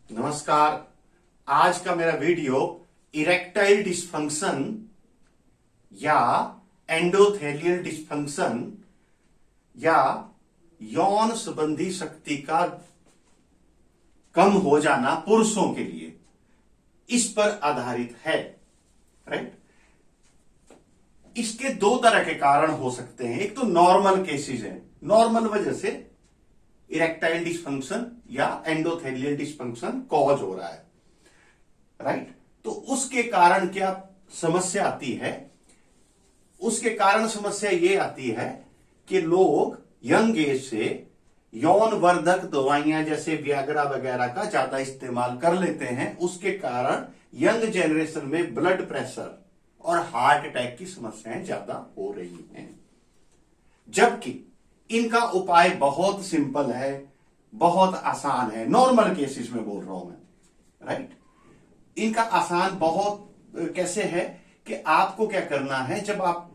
नमस्कार। आज का मेरा वीडियो इरेक्टाइल डिस्फंक्शन या एंडोथेलियल डिस्फंक्शन या यौन संबंधी शक्ति का कम हो जाना पुरुषों के लिए, इस पर आधारित है। राइट। इसके दो तरह के कारण हो सकते हैं। एक तो नॉर्मल केसेस है, नॉर्मल वजह से इरेक्टाइल डिस्फंक्शन या एंडोथेलियल डिस्फंक्शन कॉज हो रहा है। राइट। तो उसके कारण क्या समस्या आती है? उसके कारण समस्या ये आती है कि लोग यंग एज से यौन वर्धक दवाइयां जैसे वियाग्रा वगैरह का ज्यादा इस्तेमाल कर लेते हैं। उसके कारण यंग जनरेशन में ब्लड प्रेशर और हार्ट अटैक की समस्याएं ज्यादा हो रही हैं। जबकि इनका उपाय बहुत सिंपल है, बहुत आसान है। नॉर्मल केसेस में बोल रहा हूं मैं। राइट। इनका आसान बहुत कैसे है कि आपको क्या करना है, जब आप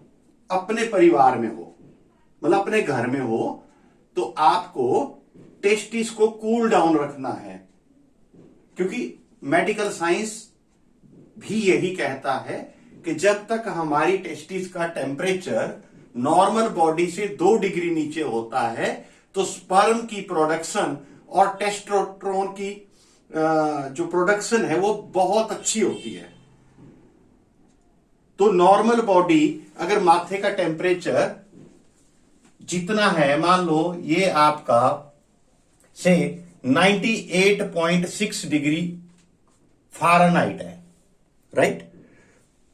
अपने परिवार में हो, मतलब अपने घर में हो, तो आपको टेस्टिस को कूल डाउन रखना है। क्योंकि मेडिकल साइंस भी यही कहता है कि जब तक हमारी टेस्टिस का टेम्परेचर नॉर्मल बॉडी से 2 डिग्री नीचे होता है तो स्पर्म की प्रोडक्शन और टेस्टोस्टेरोन की जो प्रोडक्शन है वो बहुत अच्छी होती है। तो नॉर्मल बॉडी अगर माथे का टेम्परेचर जितना है, मान लो ये आपका से 98.6 डिग्री फ़ारेनहाइट है। राइट।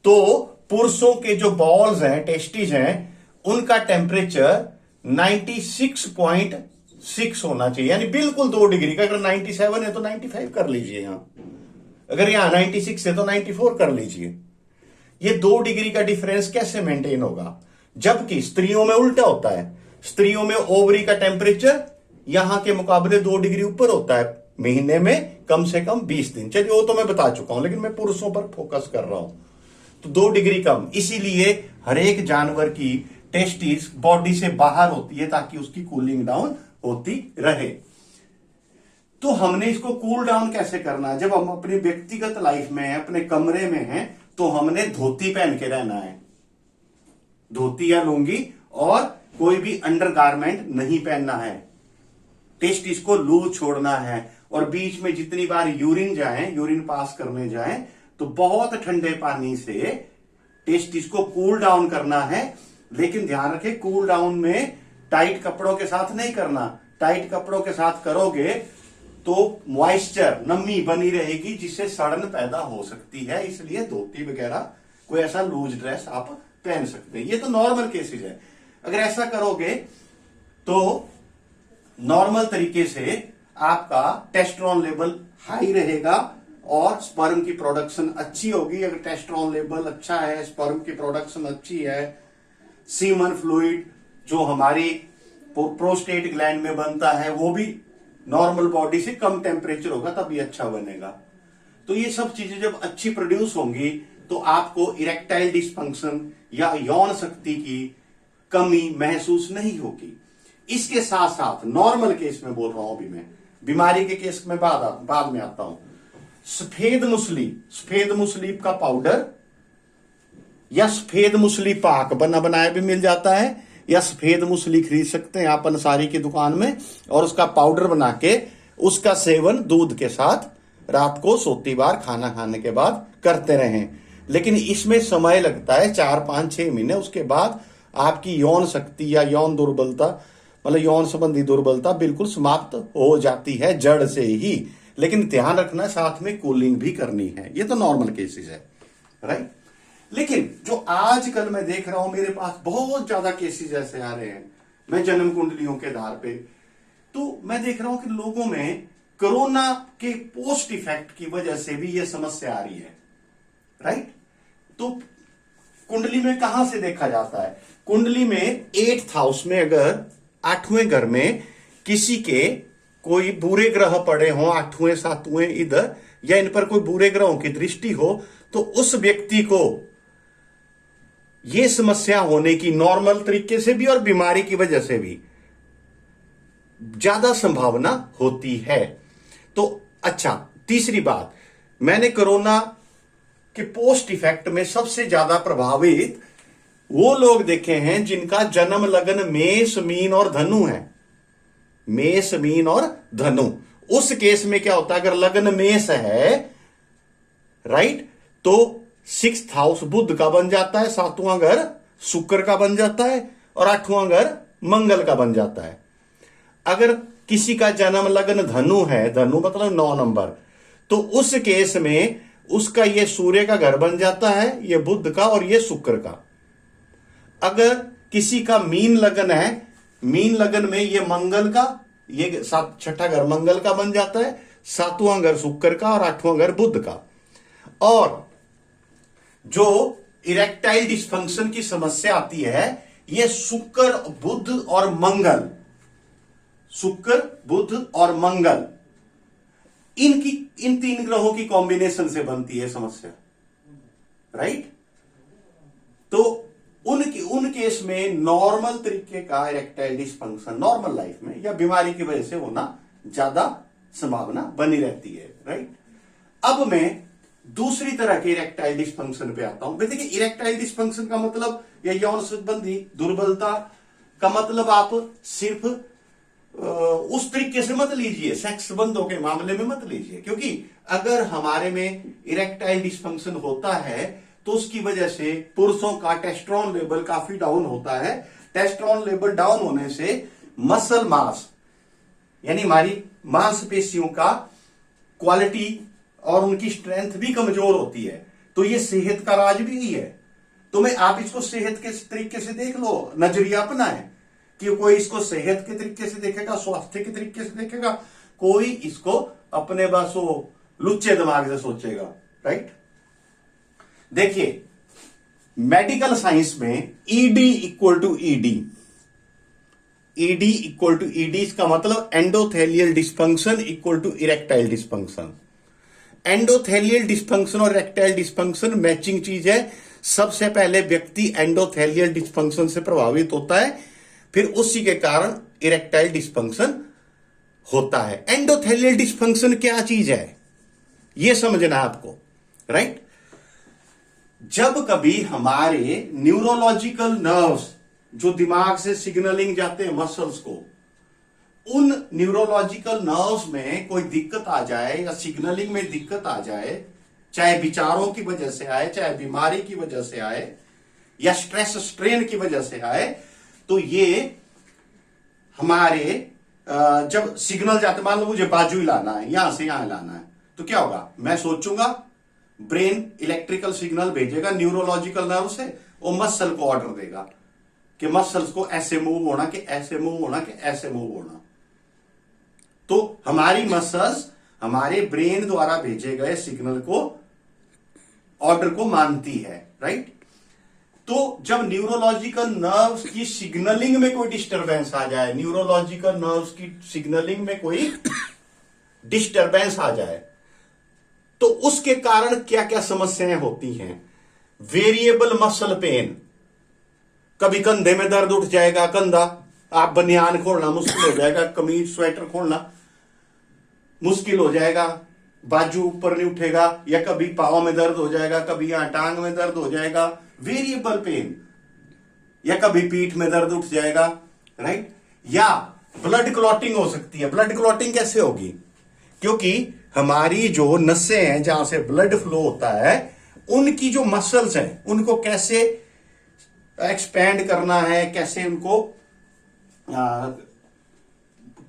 तो पुरुषों के जो बॉल्स हैं, टेस्टिस हैं, उनका टेम्परेचर 96.6 होना चाहिए, यानी बिल्कुल 2 डिग्री का। अगर 97 है तो 95 कर लीजिए यहां, अगर यहां 96 है तो 94 कर लीजिए। ये 2 डिग्री का डिफरेंस कैसे मेंटेन होगा? जबकि स्त्रियों में उल्टा होता है। स्त्रियों में ओवरी का टेम्परेचर यहां के मुकाबले 2 डिग्री ऊपर होता है, महीने में कम से कम 20 दिन। चलिए वो तो मैं बता चुका हूं, लेकिन मैं पुरुषों पर फोकस कर रहा हूं। तो 2 डिग्री कम, इसीलिए हर एक जानवर की टेस्टिस बॉडी से बाहर होती है ताकि उसकी कूलिंग डाउन होती रहे। तो हमने इसको कूल डाउन कैसे करना है? जब हम अपनी व्यक्तिगत लाइफ में हैं, अपने कमरे में हैं, तो हमने धोती पहन के रहना है, धोती या लुंगी, और कोई भी अंडरगारमेंट नहीं पहनना है। टेस्टिस को लूज छोड़ना है, और बीच में जितनी बार यूरिन पास करने जाएं, तो बहुत ठंडे पानी से टेस्टिस को कूल डाउन करना है। लेकिन ध्यान रखें, कूल डाउन में टाइट कपड़ों के साथ नहीं करना। टाइट कपड़ों के साथ करोगे तो मॉइस्चर, नमी बनी रहेगी, जिससे सड़न पैदा हो सकती है। इसलिए धोती वगैरह कोई ऐसा लूज ड्रेस आप पहन सकते हैं। ये तो नॉर्मल केसेस है। अगर ऐसा करोगे तो नॉर्मल तरीके से आपका टेस्टोस्टेरोन लेवल हाई रहेगा और स्पर्म की प्रोडक्शन अच्छी होगी। अगर टेस्टोस्टेरोन लेवल अच्छा है, स्पर्म की प्रोडक्शन अच्छी है, सीमन फ्लूइड जो हमारी प्रोस्टेट ग्लैंड में बनता है वो भी नॉर्मल बॉडी से कम टेम्परेचर होगा, तब ये अच्छा बनेगा। तो ये सब चीजें जब अच्छी प्रोड्यूस होंगी तो आपको इरेक्टाइल डिस्फंक्शन या यौन शक्ति की कमी महसूस नहीं होगी। इसके साथ साथ नॉर्मल केस में बोल रहा हूं, अभी मैं बीमारी के केस में बाद में आता हूं। सफेद मुसली का पाउडर या सफेद मुसली पाक बना बनाया भी मिल जाता है, या सफेद मुसली खरीद सकते हैं आप अंसारी की दुकान में, और उसका पाउडर बना के उसका सेवन दूध के साथ रात को सोती बार खाना खाने के बाद करते रहें। लेकिन इसमें समय लगता है 4, 5, 6 महीने। उसके बाद आपकी यौन शक्ति या यौन दुर्बलता, मतलब यौन संबंधी दुर्बलता बिल्कुल समाप्त हो जाती है जड़ से ही। लेकिन ध्यान रखना, साथ में कूलिंग भी करनी है। ये तो नॉर्मल केसेस है। राइट। लेकिन जो आजकल मैं देख रहा हूं, मेरे पास बहुत ज्यादा केसेस ऐसे आ रहे हैं, मैं जन्म कुंडलियों के आधार पे, तो मैं देख रहा हूं कि लोगों में कोरोना के पोस्ट इफेक्ट की वजह से भी यह समस्या आ रही है। राइट। तो कुंडली में कहां से देखा जाता है? कुंडली में 8th हाउस में अगर 8वें घर में किसी के कोई बुरे ग्रह पड़े हों, 8वें 7वें इधर, या इन पर कोई बुरे ग्रहों की दृष्टि हो, तो उस व्यक्ति को यह समस्या होने की नॉर्मल तरीके से भी और बीमारी की वजह से भी ज्यादा संभावना होती है। तो अच्छा, तीसरी बात, मैंने कोरोना के पोस्ट इफेक्ट में सबसे ज्यादा प्रभावित वो लोग देखे हैं जिनका जन्म लग्न मेष, मीन और धनु है। मेष, मीन और धनु। उस केस में क्या होता है, अगर लग्न मेष है, राइट, तो 6th हाउस बुध का बन जाता है, 7वां घर शुक्र का बन जाता है और 8वां घर मंगल का बन जाता है। अगर किसी का जन्म लग्न धनु है, धनु मतलब 9 नंबर, तो उस केस में उसका ये सूर्य का घर बन जाता है, ये बुध का और ये शुक्र का। अगर किसी का मीन लगन है, मीन लगन में ये मंगल का, ये 6ठा घर मंगल का बन जाता है, 7वां घर शुक्र का और 8वां घर बुध का। और जो इरेक्टाइल डिस्फंक्शन की समस्या आती है, ये शुक्र, बुध और मंगल, शुक्र, बुध और मंगल, इन 3 ग्रहों की कॉम्बिनेशन से बनती है समस्या, राइट। तो उन केस में नॉर्मल तरीके का इरेक्टाइल डिस्फंक्शन नॉर्मल लाइफ में या बीमारी की वजह से होना ज्यादा संभावना बनी रहती है, राइट। अब मैं दूसरी तरह के इरेक्टाइल डिस्फंक्शन पे आता हूं। देखिए, इरेक्टाइल डिस्फंक्शन का मतलब या यौन संबंधी दुर्बलता का मतलब आप सिर्फ उस तरीके से मत लीजिए, सेक्स संबंधों के मामले में मत लीजिए, क्योंकि अगर हमारे में इरेक्टाइल डिस्फंक्शन होता है तो उसकी वजह से पुरुषों का टेस्टोस्टेरोन लेवल काफी डाउन होता है। टेस्टोस्टेरोन लेवल डाउन होने से मसल मास यानी हमारी मांसपेशियों का क्वालिटी और उनकी स्ट्रेंथ भी कमजोर होती है। तो ये सेहत का राज भी ही है। तो मैं आप इसको सेहत के तरीके से देख लो, नजरिया अपना है कि कोई इसको सेहत के तरीके से देखेगा, स्वास्थ्य के तरीके से देखेगा, कोई इसको अपने बस वो लुच्चे दिमाग से सोचेगा, राइट। देखिए, मेडिकल साइंस में ED equal to ED, ED equal to ED, इसका मतलब endothelial dysfunction equal to erectile dysfunction. Endothelial dysfunction और इरेक्टाइल डिस्फंक्शन मैचिंग चीज है। सबसे पहले व्यक्ति एंडोथेलियल डिस्फंक्शन से प्रभावित होता है, फिर उसी के कारण इरेक्टाइल डिस्फंक्शन होता है। एंडोथेलियल डिस्फंक्शन क्या चीज है यह समझना है आपको, राइट। जब कभी हमारे न्यूरोलॉजिकल नर्व्स जो दिमाग से सिग्नलिंग जाते हैं मसल्स को, उन न्यूरोलॉजिकल नर्व्स में कोई दिक्कत आ जाए या सिग्नलिंग में दिक्कत आ जाए, चाहे विचारों की वजह से आए, चाहे बीमारी की वजह से आए या स्ट्रेस स्ट्रेन की वजह से आए, तो ये हमारे जब सिग्नल जाते, मान लो मुझे बाजू हिलाना है, यहां से यहां हिलाना है, तो क्या होगा, मैं सोचूंगा, ब्रेन इलेक्ट्रिकल सिग्नल भेजेगा न्यूरोलॉजिकल नर्व से, वो मसल को ऑर्डर देगा कि मसल्स को ऐसे मूव होना, कि ऐसे मूव होना, कि ऐसे मूव होना। तो हमारी मसल्स हमारे ब्रेन द्वारा भेजे गए सिग्नल को, ऑर्डर को मानती है, राइट। तो जब न्यूरोलॉजिकल नर्व्स की सिग्नलिंग में कोई डिस्टरबेंस आ जाए, न्यूरोलॉजिकल नर्व्स की सिग्नलिंग में कोई डिस्टरबेंस आ जाए, तो उसके कारण क्या क्या समस्याएं होती हैं। वेरिएबल मसल पेन, कभी कंधे में दर्द उठ जाएगा, कंधा, आप बनियान खोलना मुश्किल हो जाएगा, कमीज स्वेटर खोलना मुश्किल हो जाएगा, बाजू ऊपर नहीं उठेगा, या कभी पांव में दर्द हो जाएगा, कभी यहां टांग में दर्द हो जाएगा, वेरिएबल पेन, या कभी पीठ में दर्द उठ जाएगा, राइट। या ब्लड क्लॉटिंग हो सकती है। ब्लड क्लॉटिंग कैसे होगी, क्योंकि हमारी जो नसें हैं जहां से ब्लड फ्लो होता है, उनकी जो मसल्स हैं उनको कैसे एक्सपैंड करना है, कैसे उनको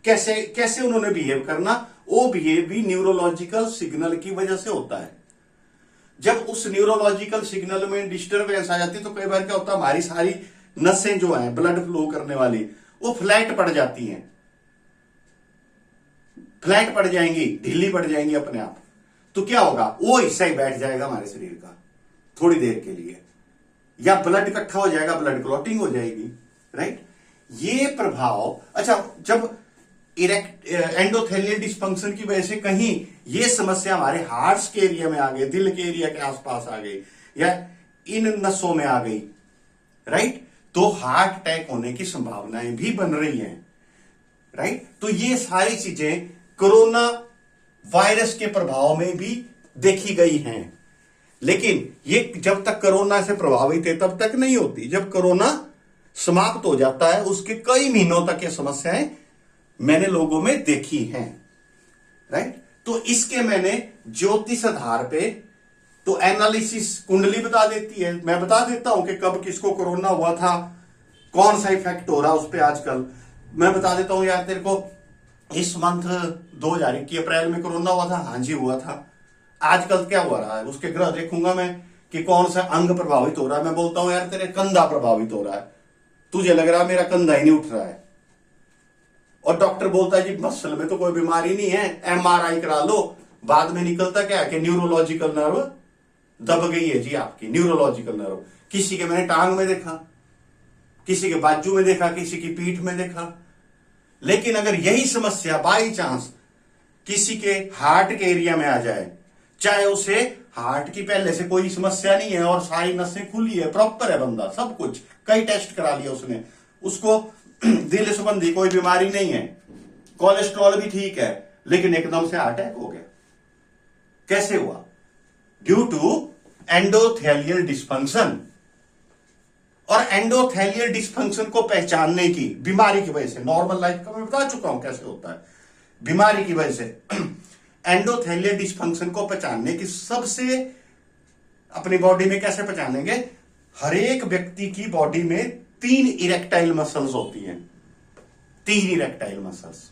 कैसे उन्होंने बिहेव करना, वो बिहेव भी न्यूरोलॉजिकल सिग्नल की वजह से होता है। जब उस न्यूरोलॉजिकल सिग्नल में डिस्टरबेंस आ जाती है, तो कई बार क्या होता है, हमारी सारी नसें जो हैं ब्लड फ्लो करने वाली, वो फ्लैट पड़ जाती हैं, फ्लैट पड़ जाएंगी, ढीली पड़ जाएंगी अपने आप। तो क्या होगा, वो हिस्सा ही बैठ जाएगा हमारे शरीर का थोड़ी देर के लिए, या ब्लड इकट्ठा हो जाएगा, ब्लड क्लॉटिंग हो जाएगी, राइट। ये प्रभाव, अच्छा, जब एंडोथेलियल डिस्फंक्शन की वजह से कहीं ये समस्या हमारे हार्ट के एरिया में आ गई, दिल के एरिया के आसपास आ गई, या इन नसों में आ गई, राइट, तो हार्ट अटैक होने की संभावनाएं भी बन रही हैं, राइट। तो ये सारी चीजें कोरोना वायरस के प्रभाव में भी देखी गई हैं, लेकिन ये जब तक कोरोना से प्रभावित है तब तक नहीं होती। जब कोरोना समाप्त हो जाता है उसके कई महीनों तक ये समस्याएं मैंने लोगों में देखी हैं, राइट। तो इसके मैंने ज्योतिष आधार पे तो एनालिसिस कुंडली बता देती है, मैं बता देता हूं कि कब किसको कोरोना हुआ था, कौन सा इफेक्ट हो रहा है उस पर आजकल। मैं बता देता हूं यार तेरे को इस मंथ 2021 अप्रैल में कोरोना हुआ था, हाँ जी हुआ था। आजकल क्या हो रहा है उसके ग्रह देखूंगा मैं कि कौन सा अंग प्रभावित हो रहा है। मैं बोलता हूं यार तेरे कंधा प्रभावित हो रहा है, तुझे लग रहा है मेरा कंधा ही नहीं उठ रहा है, और डॉक्टर बोलता है जी मसल में तो कोई बीमारी नहीं है, एमआरआई करा लो। बाद में निकलता क्या है कि न्यूरोलॉजिकल नर्व दब गई है जी आपकी, न्यूरोलॉजिकल नर्व। किसी के मैंने टांग में देखा, किसी के बाजू में देखा, किसी की पीठ में देखा। लेकिन अगर यही समस्या बाई चांस किसी के हार्ट के एरिया में आ जाए, चाहे उसे हार्ट की पहले से कोई समस्या नहीं है और सारी नसें खुली है, प्रॉपर है बंदा, सब कुछ कई टेस्ट करा लिया उसने, उसको दिल संबंधी कोई बीमारी नहीं है, कोलेस्ट्रॉल भी ठीक है, लेकिन एकदम से अटैक हो गया। कैसे हुआ? Due to endothelial dysfunction. और एंडोथेलियल डिस्फंक्शन को पहचानने की, बीमारी की वजह से, नॉर्मल लाइफ का मैं बता चुका हूं कैसे होता है, बीमारी की वजह से एंडोथेलियल डिस्फंक्शन को पहचानने की सबसे, अपनी बॉडी में कैसे पहचानेंगे? हर एक व्यक्ति की बॉडी में 3 इरेक्टाइल मसल्स होती हैं, 3 इरेक्टाइल मसल्स।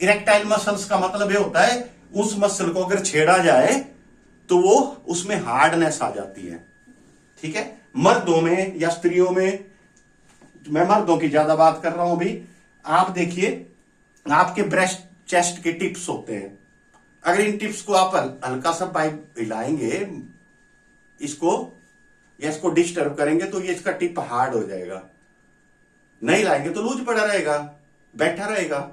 इरेक्टाइल मसल्स का मतलब ये होता है उस मसल को अगर छेड़ा जाए तो वो उसमें हार्डनेस आ जाती है, ठीक है। मर्दों में या स्त्रियों में, मैं मर्दों की ज्यादा बात कर रहा हूं अभी, आप देखिए आपके ब्रेस्ट चेस्ट के टिप्स होते हैं, अगर इन टिप्स को आप हल्का सा पाइप हिलाएंगे इसको या इसको डिस्टर्ब करेंगे तो ये इसका टिप हार्ड हो जाएगा, नहीं लाएंगे तो लूज पड़ा रहेगा, बैठा रहेगा।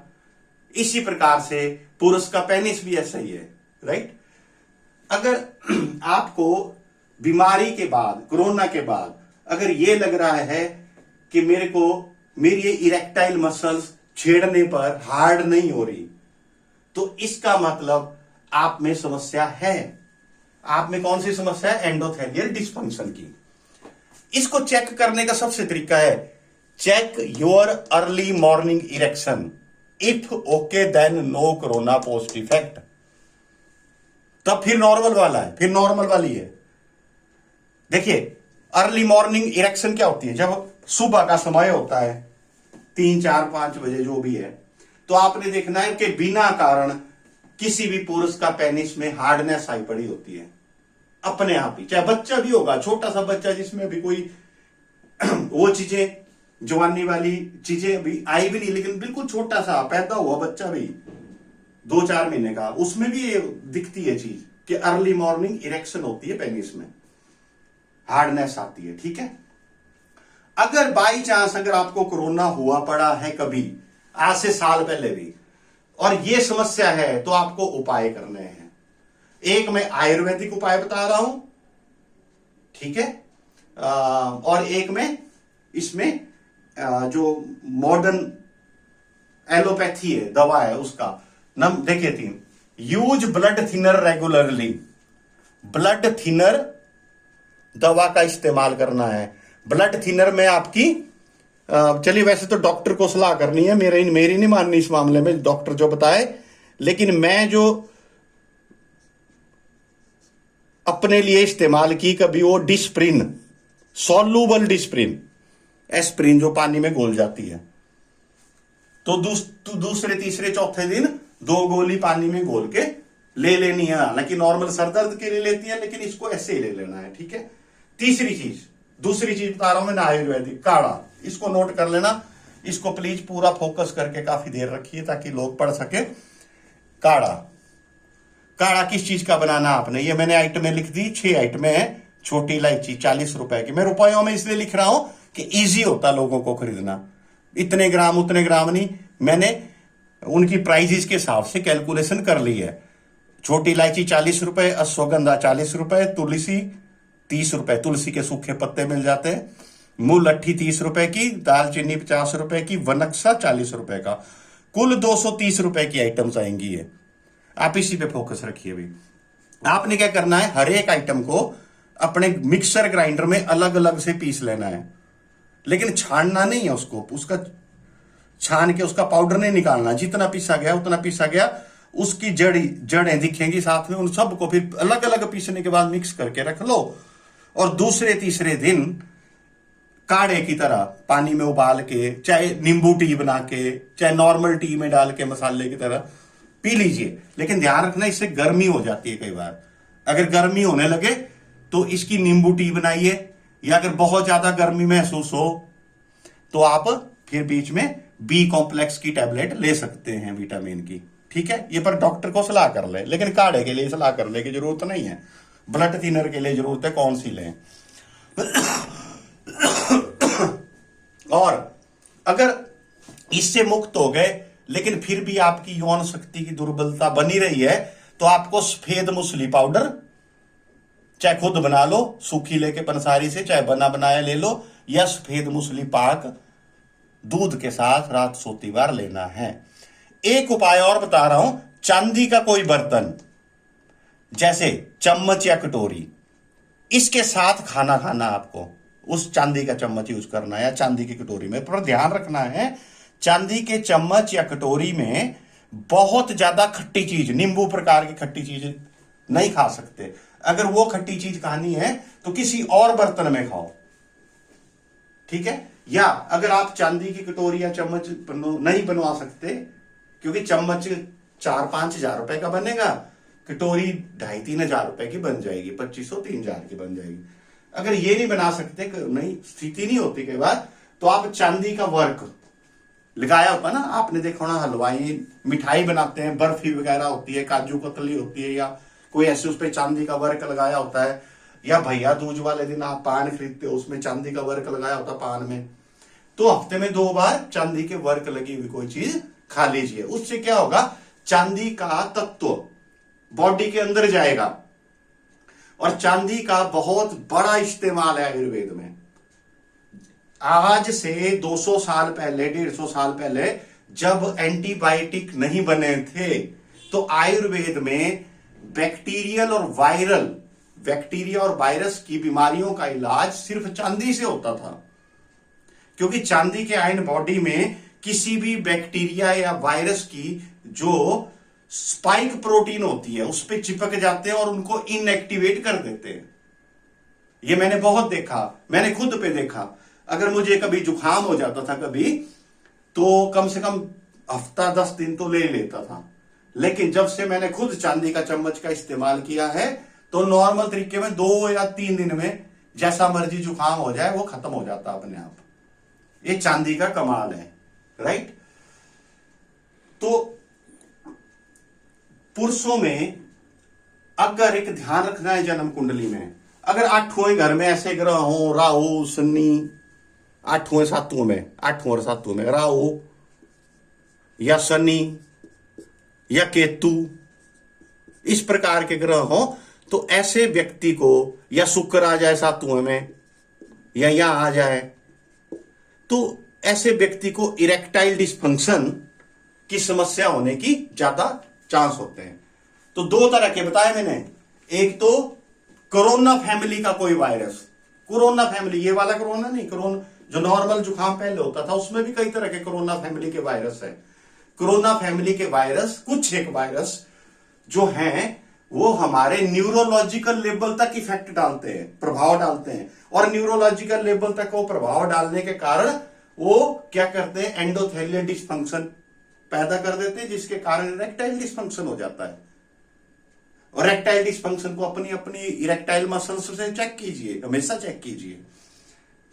इसी प्रकार से पुरुष का पेनिस भी ऐसा ही है, राइट। अगर आपको बीमारी के बाद, कोरोना के बाद अगर ये लग रहा है कि मेरी ये इरेक्टाइल मसल्स छेड़ने पर हार्ड नहीं हो रही, तो इसका मतलब आप में समस्या है। आप में कौन सी समस्या है? एंडोथेलियल डिस्फंक्शन की। इसको चेक करने का सबसे तरीका है, check your early morning erection, if okay then no corona post effect. तब फिर नॉर्मल वाला है, फिर नॉर्मल वाली है। देखिए अर्ली मॉर्निंग इरेक्शन क्या होती है? जब सुबह का समय होता है 3, 4, 5 बजे जो भी है, तो आपने देखना है कि बिना कारण किसी भी पुरुष का पेनिस में हार्डनेस आई पड़ी होती है अपने आप ही, चाहे बच्चा भी होगा, छोटा सा बच्चा जिसमें भी कोई वो चीजें, जवानी वाली चीजें भी आई भी नहीं, लेकिन बिल्कुल छोटा सा पैदा हुआ बच्चा भी 2-4 महीने का, उसमें भी ये दिखती है चीज कि अर्ली मॉर्निंग इरेक्शन होती है, पेनिस में हार्डनेस आती है, ठीक है। अगर बाई चांस अगर आपको कोरोना हुआ पड़ा है कभी, आज से साल पहले भी, और ये समस्या है, तो आपको उपाय करने हैं। एक मैं आयुर्वेदिक उपाय बता रहा हूं, ठीक है, और एक में इसमें जो मॉडर्न एलोपैथी है, दवा है, उसका नाम देखिए 3, use blood thinner regularly. Blood thinner दवा का इस्तेमाल करना है। ब्लड थिनर में आपकी चलिए वैसे तो डॉक्टर को सलाह करनी है, मेरी नहीं माननी इस मामले में, डॉक्टर जो बताए, लेकिन मैं जो अपने लिए इस्तेमाल की कभी, वो डिस्प्रिन, सॉल्यूबल डिस्प्रिन, एस्प्रिन जो पानी में घुल जाती है, तो दूसरे तीसरे चौथे दिन 2 गोली पानी में घोल के ले लेनी है। हालांकि नॉर्मल सर दर्द के लिए लेती है, लेकिन इसको ऐसे ही ले लेना है, ठीक है। दूसरी चीज बता रहा हूं मैं, आयुर्वेदिक काढ़ा, इसको नोट कर लेना, इसको प्लीज पूरा फोकस करके काफी देर रखिए ताकि लोग पढ़ सके। काढ़ा किस चीज का बनाना आपने, ये मैंने आइटमें लिख दी, 6 आइटमें हैं। छोटी इलायची 40 रुपए की, मैं रुपयों में इसलिए लिख रहा हूं कि इजी होता लोगों को खरीदना, इतने ग्राम उतने ग्राम नहीं, मैंने उनकी प्राइजेस के हिसाब से कैलकुलेशन कर ली है। छोटी इलायची 40 रुपए, अश्वगंधा 40 रुपए, तुलसी 30 रुपए, तुलसी के सूखे पत्ते मिल जाते हैं, मुलट्ठी 30 रुपए की, दालचीनी 50 रुपए की, वनक्सा 40 रुपए का, कुल 230 रुपए की आइटम्स आएंगी है। आप इसी पे फोकस रखिए। भी आपने क्या करना है, हर एक आइटम को अपने मिक्सर ग्राइंडर में अलग अलग से पीस लेना है, लेकिन छानना नहीं है उसको, उसका छान के उसका पाउडर नहीं निकालना। जितना पीसा गया उतना पीसा गया, उसकी जड़ें दिखेंगी साथ में, उन सबको फिर अलग अलग पीसने के बाद मिक्स करके रख लो, और दूसरे तीसरे दिन काढ़े की तरह पानी में उबाल के, चाहे नींबू टी बना के, चाहे नॉर्मल टी में डाल के मसाले की तरह पी लीजिए। लेकिन ध्यान रखना, इससे गर्मी हो जाती है कई बार। अगर गर्मी होने लगे तो इसकी नींबू टी बनाइए, या अगर बहुत ज्यादा गर्मी महसूस हो तो आप फिर बीच में बी कॉम्प्लेक्स की टैबलेट ले सकते हैं विटामिन की। ठीक है, ये पर डॉक्टर को सलाह कर ले, लेकिन काढ़े के लिए सलाह करने की जरूरत नहीं है। ब्लड थिनर के लिए जरूरत है, कौन सी लें। और अगर इससे मुक्त हो गए लेकिन फिर भी आपकी यौन शक्ति की दुर्बलता बनी रही है, तो आपको सफेद मूसली पाउडर चाहे खुद बना लो सूखी लेके पंसारी से, चाहे बना बनाया ले लो, या सफेद मूसली पाक दूध के साथ रात सोती बार लेना है। एक उपाय और बता रहा हूं, चांदी का कोई बर्तन जैसे चम्मच या कटोरी, इसके साथ खाना खाना, आपको उस चांदी का चम्मच यूज करना है या चांदी की कटोरी में। पर ध्यान रखना है, चांदी के चम्मच या कटोरी में बहुत ज्यादा खट्टी चीज, नींबू प्रकार की खट्टी चीज नहीं खा सकते। अगर वो खट्टी चीज खानी है तो किसी और बर्तन में खाओ, ठीक है। या अगर आप चांदी की कटोरी या चम्मच नहीं बनवा सकते, क्योंकि चम्मच 4-5 हजार रुपए का बनेगा, कटोरी 2,500-3 हजार रुपए की बन जाएगी, 2,500-3 हजार की बन जाएगी। अगर ये नहीं बना सकते, नहीं स्थिति नहीं होती कई बार, तो आप चांदी का वर्क लगाया होता ना, आपने देखा ना हलवाई मिठाई बनाते हैं, बर्फी वगैरह होती है, काजू कतली होती है, या कोई ऐसे उस पर चांदी का वर्क लगाया होता है, या भैया दूज वाले दिन आप पान खरीदते हो, उसमें चांदी का वर्क लगाया होता है पान में, तो हफ्ते में 2 बार चांदी के वर्क लगी हुई कोई चीज खा लीजिए। उससे क्या होगा, चांदी का तत्व बॉडी के अंदर जाएगा, और चांदी का बहुत बड़ा इस्तेमाल है आयुर्वेद में। आज से 200 साल पहले, 150 साल पहले, जब एंटीबायोटिक नहीं बने थे, तो आयुर्वेद में बैक्टीरिया और वायरस की बीमारियों का इलाज सिर्फ चांदी से होता था, क्योंकि चांदी के आयन बॉडी में किसी भी बैक्टीरिया या वायरस की जो स्पाइक प्रोटीन होती है उस पर चिपक जाते हैं और उनको इनएक्टिवेट कर देते हैं। ये मैंने बहुत देखा, मैंने खुद पे देखा। अगर मुझे कभी जुकाम हो जाता था कभी, तो कम से कम हफ्ता 10 दिन तो ले लेता था, लेकिन जब से मैंने खुद चांदी का चम्मच का इस्तेमाल किया है, तो नॉर्मल तरीके में 2 या 3 दिन में जैसा मर्जी जुकाम हो जाए वो खत्म हो जाता अपने आप। ये चांदी का कमाल है, राइट। तो पुरुषों में अगर एक ध्यान रखना है, जन्म कुंडली में अगर 8वें घर में ऐसे ग्रह हो, राहु शनि, 8वें 7वें में, 8वें और 7वें में राहु या शनि या केतु, इस प्रकार के ग्रह हो, तो ऐसे व्यक्ति को, या शुक्र आ जाए 7वें में, या यहां आ जाए, तो ऐसे व्यक्ति को इरेक्टाइल डिस्फंक्शन की समस्या होने की ज्यादा चांस होते हैं। तो 2 तरह के बताए मैंने, एक तो कोरोना फैमिली का कोई वायरस, कोरोना फैमिली, ये वाला कोरोना नहीं, कोरोना जो नॉर्मल जुकाम पहले होता था, उसमें भी कई तरह के कोरोना फैमिली के वायरस है। कोरोना फैमिली के वायरस, कुछ एक वायरस जो हैं, वो हमारे न्यूरोलॉजिकल लेवल तक इफेक्ट डालते हैं, प्रभाव डालते हैं, और न्यूरोलॉजिकल लेवल तक वो प्रभाव डालने के कारण वो क्या करते हैं, एंडोथेलियल डिस्फंक्शन पैदा कर देते हैं, जिसके कारण इरेक्टाइल डिस्फंक्शन हो जाता है। और इरेक्टाइल डिस्फंक्शन को अपनी अपनी इरेक्टाइल मसल्स से चेक कीजिए, हमेशा चेक कीजिए,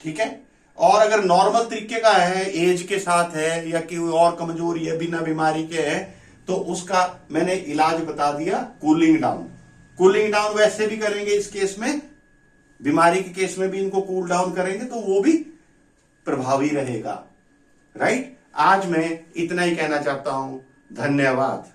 ठीक है। और अगर नॉर्मल तरीके का है, एज के साथ है, या कोई और कमजोरी है, बिना बीमारी के है, तो उसका मैंने इलाज बता दिया, कूलिंग डाउन। कूलिंग डाउन वैसे भी करेंगे इस केस में, बीमारी के केस में भी इनको कूल डाउन करेंगे तो वो भी प्रभावी रहेगा, राइट। आज मैं इतना ही कहना चाहता हूं, धन्यवाद।